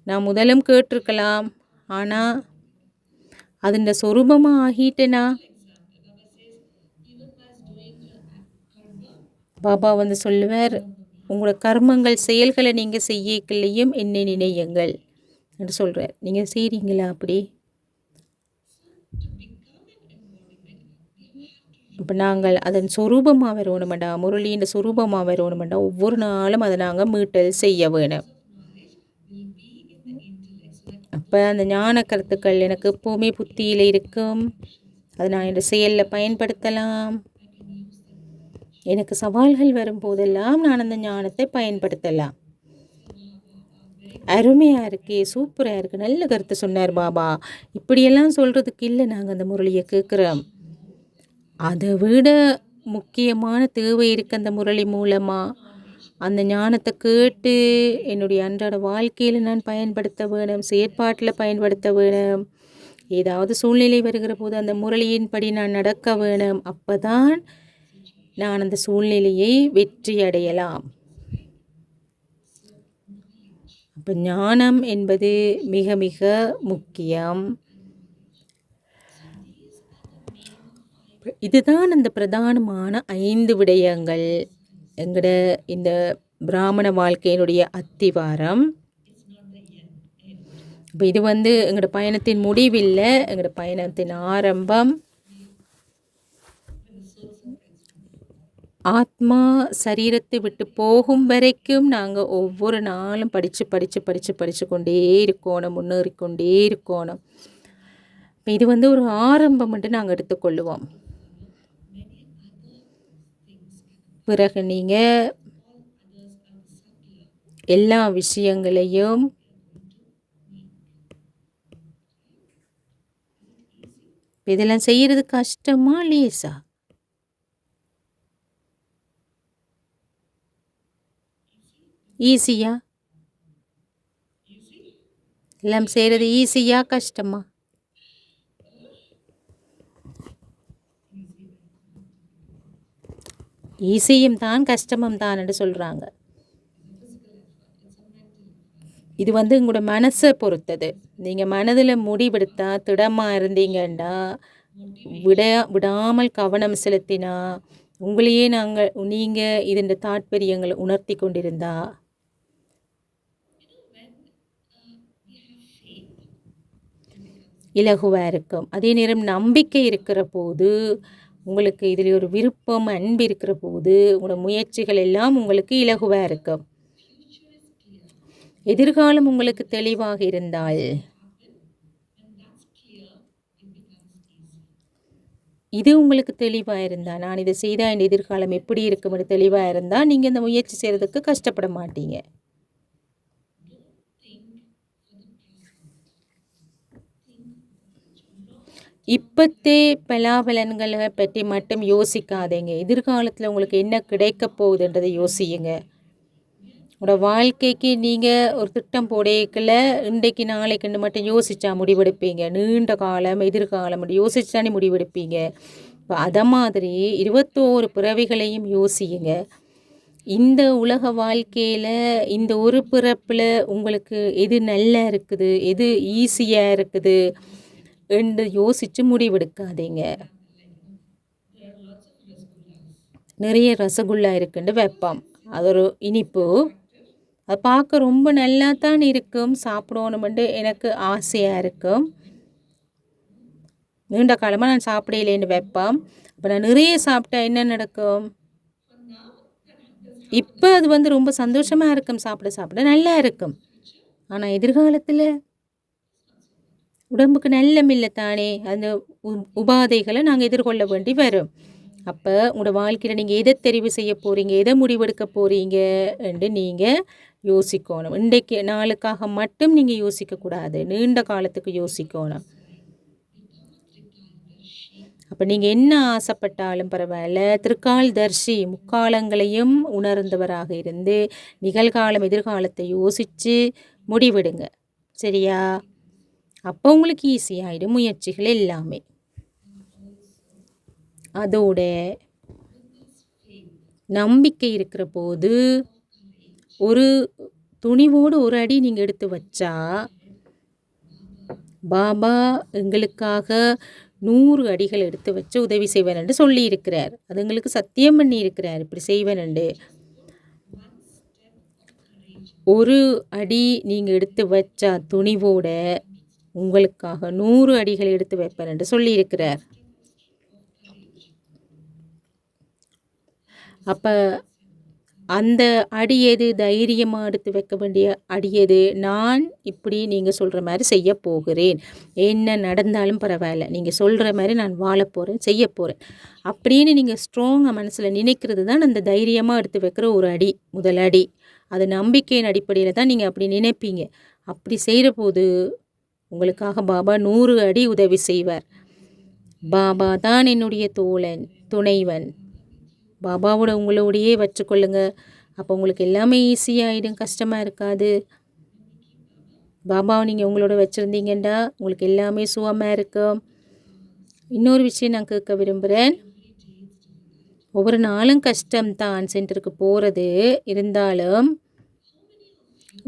நான் முதலும் கேட்டிருக்கலாம். ஆனால் அதுண்ட சொரூபமாக ஆகிட்டேனா? பாபா வந்து சொல்லுவார், உங்களோட கர்மங்கள் செயல்களை நீங்கள் செய்யக்கலையும் என்னை நினையுங்கள் என்று சொல்கிறார். நீங்கள் செய்கிறீங்களா அப்படி? இப்போ நாங்கள் அதன் சொரூபமாக வரணுமெண்டா, முரளியின் சொரூபமாக வரணுமெண்டா ஒவ்வொரு நாளும் அதை நாங்கள் மீட்டல் செய்ய வேணும். அப்போ அந்த ஞான கருத்துக்கள் எனக்கு எப்போவுமே புத்தியில் இருக்கும். அதை நான் என் செயலில் பயன்படுத்தலாம். எனக்கு சவால்கள் வரும்போதெல்லாம் நான் அந்த ஞானத்தை பயன்படுத்தலாம். அருமையாக இருக்கே, சூப்பராக இருக்குது, நல்ல கருத்து சொன்னார் பாபா. இப்படியெல்லாம் சொல்கிறதுக்கு இல்லை நாங்கள் அந்த முரளியை கேட்குறோம். அதை விட முக்கியமான தேவை இருக்குது அந்த முரளி மூலமாக. அந்த ஞானத்தை கேட்டு என்னுடைய அன்றாட வாழ்க்கையில் நான் பயன்படுத்த வேணும், செயற்பாட்டில் பயன்படுத்த வேணும். ஏதாவது சூழ்நிலை வருகிற போது அந்த முரளியின்படி நான் நடக்க வேணும். அப்போ தான் நான் அந்த சூழ்நிலையை வெற்றி அடையலாம். அப்போ ஞானம் என்பது மிக மிக முக்கியம். இதுதான் அந்த பிரதானமான 5 விடயங்கள் எங்களோட இந்த பிராமண வாழ்க்கையினுடைய அத்திவாரம். இப்போ இது வந்து எங்களோட பயணத்தின் முடிவில்லை, எங்களோட பயணத்தின் ஆரம்பம். ஆத்மா சரீரத்தை விட்டு போகும் வரைக்கும் நாங்கள் ஒவ்வொரு நாளும் படித்து கொண்டே இருக்கணும், முன்னேறிக்கொண்டே இருக்கணும். இப்போ இது வந்து ஒரு ஆரம்பம் மட்டும் நாங்கள் எடுத்துக்கொள்ளுவோம். பிறகு நீங்கள் எல்லா விஷயங்களையும் இதெல்லாம் செய்கிறது கஷ்டமா லேசா? ஈஸியா? எல்லாம் செய்கிறது ஈஸியா கஷ்டமா? ஈஸியும் தான் கஷ்டமும் தான் என்று சொல்கிறாங்க. இது வந்து உங்களோட மனசை பொறுத்தது. நீங்கள் மனதில் முடிவெடுத்தா, திடமாக இருந்தீங்கன்னா, விடாமல் கவனம் செலுத்தினா, உங்களையே நீங்கள் இதன் தாற்பயங்களை உணர்த்தி கொண்டிருந்தா, இலகுவாக இருக்கும். அதே நேரம் நம்பிக்கை இருக்கிற போது, உங்களுக்கு இதில் ஒரு விருப்பம் அன்பு இருக்கிற போது, உங்களோட முயற்சிகள் எல்லாம் உங்களுக்கு இலகுவாக இருக்கும். எதிர்காலம் உங்களுக்கு தெளிவாக இருந்தால், இது உங்களுக்கு தெளிவாக இருந்தால், நான் இதை செய்தால் என் எதிர்காலம் எப்படி இருக்கும்னு தெளிவாக இருந்தால், நீங்கள் இந்த முயற்சி செய்கிறதுக்கு கஷ்டப்பட மாட்டீங்க. இப்பத்தே பலாபலன்களை பற்றி மட்டும் யோசிக்காதீங்க. எதிர்காலத்தில் உங்களுக்கு என்ன கிடைக்க போகுதுன்றதை யோசியுங்க. உங்களோட வாழ்க்கைக்கு நீங்கள் ஒரு திட்டம் போடையக்கில் இன்றைக்கு நாளைக்குன்னு மட்டும் யோசிச்சா முடிவெடுப்பீங்க. நீண்ட காலம் எதிர்காலம் யோசிச்சானே முடிவெடுப்பீங்க. இப்போ அதை மாதிரி 21 பிறவிகளையும் யோசியுங்க. இந்த உலக வாழ்க்கையில் இந்த ஒரு பிறப்பில் உங்களுக்கு எது நல்லா இருக்குது, எது ஈஸியாக இருக்குது என்று யோசித்து முடிவெடுக்காதீங்க. நிறைய ரசகுல்லா இருக்குன்னு வைப்போம். அது ஒரு இனிப்பு. அது பார்க்க ரொம்ப நல்லா தான் இருக்கும். சாப்பிடணுமெண்டு எனக்கு ஆசையாக இருக்கும். நீண்ட காலமாக நான் சாப்பிடலேன்னு வைப்பேன். அப்போ நான் நிறைய சாப்பிட்டா என்ன நடக்கும்? இப்போ அது ரொம்ப சந்தோஷமாக இருக்கும். சாப்பிட நல்லா இருக்கும். ஆனால் எதிர்காலத்தில் உடம்புக்கு நல்லமில்லை தானே. அந்த உபாதைகளை நாங்கள் எதிர்கொள்ள வேண்டி வரும். அப்போ உங்களோட வாழ்க்கையில் நீங்கள் எதை தெரிவு செய்ய போகிறீங்க, எதை முடிவெடுக்க போகிறீங்க என்று நீங்கள் யோசிக்கணும். இன்றைக்கு நாளுக்காக மட்டும் நீங்கள் யோசிக்கக்கூடாது, நீண்ட காலத்துக்கு யோசிக்கணும். அப்போ நீங்கள் என்ன ஆசைப்பட்டாலும் பரவாயில்ல, திருக்கால் தர்ஷி முக்காலங்களையும் உணர்ந்தவராக இருந்து நிகழ்காலம் எதிர்காலத்தை யோசித்து முடிவெடுங்க. சரியா? அப்போ உங்களுக்கு ஈஸியாகிடும் முயற்சிகள் எல்லாமே. அதோட நம்பிக்கை இருக்கிற போது ஒரு துணிவோடு ஒரு அடி நீங்கள் எடுத்து வச்சா பாபா எங்களுக்காக 100 அடிகள் எடுத்து வச்சு உதவி செய்வேன் என்று சொல்லியிருக்கிறார். அது எங்களுக்கு சத்தியம் பண்ணி இருக்கிறார், இப்படி செய்வேன் என்று. ஒரு அடி நீங்கள் எடுத்து வச்சா துணிவோட உங்களுக்காக 100 அடிகள் எடுத்து வைப்பேன் என்று சொல்லியிருக்கிறார். அப்போ அந்த அடியது தைரியமாக எடுத்து வைக்க வேண்டிய அடியது. நான் இப்படி நீங்கள் சொல்கிற மாதிரி செய்ய போகிறேன், என்ன நடந்தாலும் பரவாயில்ல, நீங்கள் சொல்கிற மாதிரி நான் வாழ போகிறேன், செய்ய போகிறேன் அப்படின்னு நீங்கள் ஸ்ட்ராங்காக மனசில் நினைக்கிறது தான் அந்த தைரியமாக எடுத்து வைக்கிற ஒரு அடி, முதல் அடி. அது நம்பிக்கையின் அடிப்படையில் தான் நீங்கள் அப்படி நினைப்பீங்க. அப்படி செய்கிற போது உங்களுக்காக பாபா 100 அடி உதவி செய்வார். பாபா தான் என்னுடைய தோழன், துணைவன். பாபாவோட உங்களோடையே வச்சுக்கொள்ளுங்க. அப்போ உங்களுக்கு எல்லாமே ஈஸியாகிடும், கஷ்டமாக இருக்காது. பாபாவை நீங்கள் உங்களோட வச்சுருந்தீங்கன்னா உங்களுக்கு எல்லாமே சுகமாக இருக்கும். இன்னொரு விஷயம் நான் கேட்க விரும்புகிறேன். ஒவ்வொரு நாளும் கஷ்டம்தான் சென்டருக்கு போகிறது. இருந்தாலும்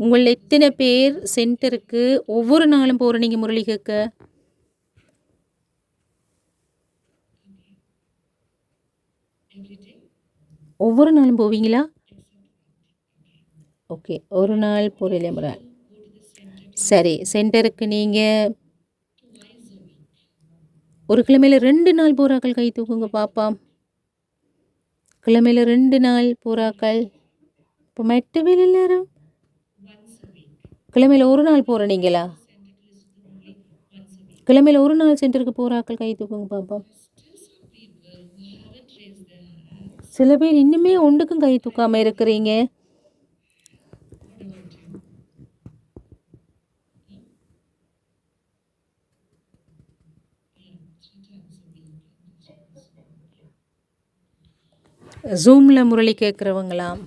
உங்களில் எத்தனை பேர் சென்டருக்கு ஒவ்வொரு நாளும் போகிற நீங்கள் முரளி கேட்க? ஒவ்வொரு நாளும் போவீங்களா? ஓகே, ஒரு நாள் போகிறீங்களே முறை. சரி, சென்டருக்கு நீங்கள் ஒரு கிழமையில் 2 நாள் போகிறாக்கள் கை தூக்குங்க பாப்பா. கிழமையில் 2 நாள் போகிறாக்கள். இப்போ மெட்டவில் எல்லாரும் கிழமையில் ஒரு நாள் போகிற நீங்களா? கிழமையில் ஒரு நாள் சென்டருக்கு போகிறாக்கள் கை தூக்குங்க பாப்பா. சில பேர் இன்னுமே ஒன்றுக்கும் கை தூக்காமல் இருக்கிறீங்க. ஜூமில் முரளி கேட்குறவங்களாம்.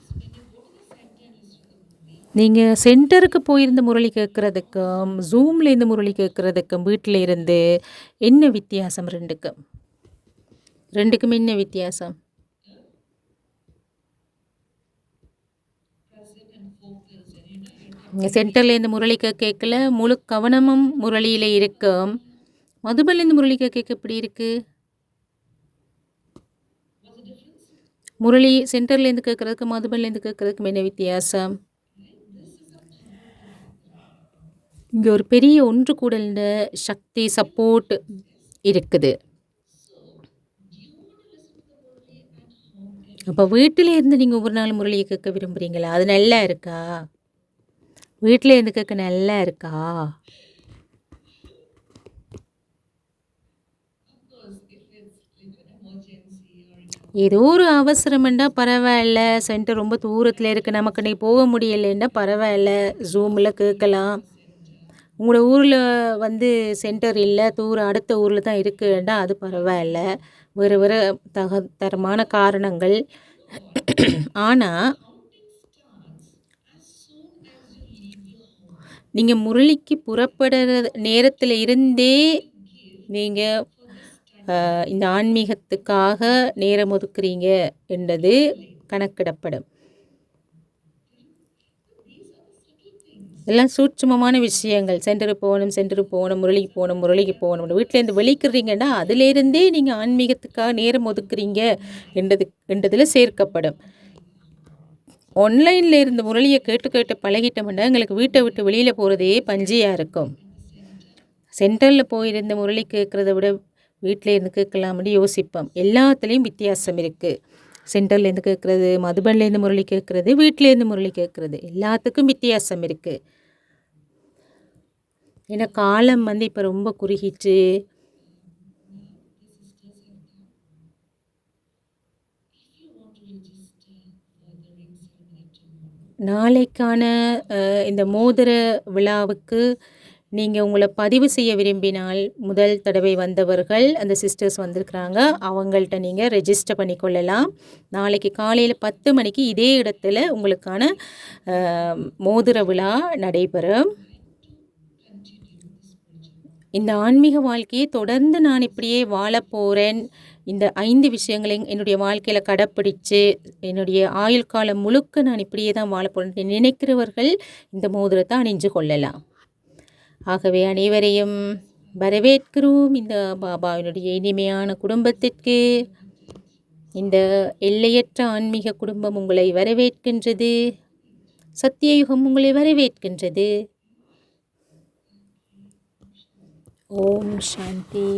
நீங்கள் சென்டருக்கு போயிருந்த முரளி கேட்குறதுக்கும் ஜூமில் இருந்து முரளி கேட்குறதுக்கும் வீட்டில் இருந்து என்ன வித்தியாசம்? ரெண்டுக்கும் என்ன வித்தியாசம்? சென்டர்லேருந்து முரளி கேட்கல முழு கவனமும் முரளியில் இருக்கும். மதுபன்லேருந்து முரளி கேட்க எப்படி இருக்குது? முரளி சென்டர்லேருந்து கேட்குறதுக்கு மதுபன்லேருந்து கேட்குறதுக்கும் என்ன வித்தியாசம்? இங்கே ஒரு பெரிய ஒன்று கூடல் சக்தி சப்போர்ட் இருக்குது. அப்போ வீட்டில் இருந்து நீங்கள் ஒவ்வொரு நாள் முரளியை கேட்க விரும்புகிறீங்களா? அது நல்லா இருக்கா? வீட்டில் இருந்து கேட்க நல்லா இருக்கா? ஏதோ ஒரு அவசரம்ண்டா பரவாயில்ல, சென்டர் ரொம்ப தூரத்தில் இருக்குது, நமக்கு நீ போக முடியலைன்னா பரவாயில்ல, ஜூமில் கேட்கலாம். உங்களோட ஊரில் வந்து சென்டர் இல்லை, தூரம் அடுத்த ஊரில் தான் இருக்குன்னா அது பரவாயில்ல, வேறு வேறு தரமான காரணங்கள். ஆனால் நீங்கள் முரளிக்கு புறப்படுற நேரத்தில் இருந்தே நீங்கள் இந்த ஆன்மீகத்துக்காக நேரம் ஒதுக்குறீங்க என்றது கணக்கிடப்படும். எல்லாம் சூட்சுமமான விஷயங்கள். சென்டருக்கு போகணும், முரளிக்கு போகணும். வீட்டிலேருந்து வெளிக்கிறீங்கன்னா அதிலேருந்தே நீங்கள் ஆன்மீகத்துக்காக நேரம் ஒதுக்குறீங்க என்றதில் சேர்க்கப்படும். ஆன்லைனில் இருந்து முரளியை கேட்டு பழகிட்டோம்னா எங்களுக்கு வீட்டை விட்டு வெளியில் போகிறதே பஞ்சியாக இருக்கும். சென்டரில் போயிருந்து முரளி கேட்குறத விட வீட்டில் இருந்து கேட்கலாம்னு யோசிப்போம். எல்லாத்துலேயும் வித்தியாசம் இருக்குது. சென்டர்லேருந்து கேட்குறது, மதுபன்லேருந்து முரளி கேட்குறது, வீட்டிலேருந்து முரளி கேட்குறது, எல்லாத்துக்கும் வித்தியாசம் இருக்குது. ஏன்னா காலம் வந்து இப்போ ரொம்ப குறுகிச்சு. நாளைக்கான இந்த மோதிர விழாவுக்கு நீங்கள் உங்களை பதிவு செய்ய விரும்பினால், முதல் தடவை வந்தவர்கள் அந்த சிஸ்டர்ஸ் வந்திருக்கிறாங்க, அவங்கள்ட்ட நீங்கள் ரெஜிஸ்டர் பண்ணிக்கொள்ளலாம். நாளைக்கு காலையில் 10 மணிக்கு இதே இடத்துல உங்களுக்கான மோதிர விழா நடைபெறும். இந்த ஆன்மீக வாழ்க்கையை தொடர்ந்து நான் இப்படியே வாழப்போகிறேன், இந்த 5 விஷயங்களையும் என்னுடைய வாழ்க்கையில் கடைப்பிடிச்சு என்னுடைய ஆயுள் காலம் முழுக்க நான் இப்படியே தான் வாழப்போகிறேன் நினைக்கிறவர்கள் இந்த மோதிரத்தை அணிஞ்சு கொள்ளலாம். ஆகவே அனைவரையும் வரவேற்கிறோம் இந்த பாபாவினுடைய இனிமையான குடும்பத்திற்கு. இந்த எல்லையற்ற ஆன்மீக குடும்பம் உங்களை வரவேற்கின்றது. சத்தியயுகம் உங்களை வரவேற்கின்றது. ஓம் சாந்தி.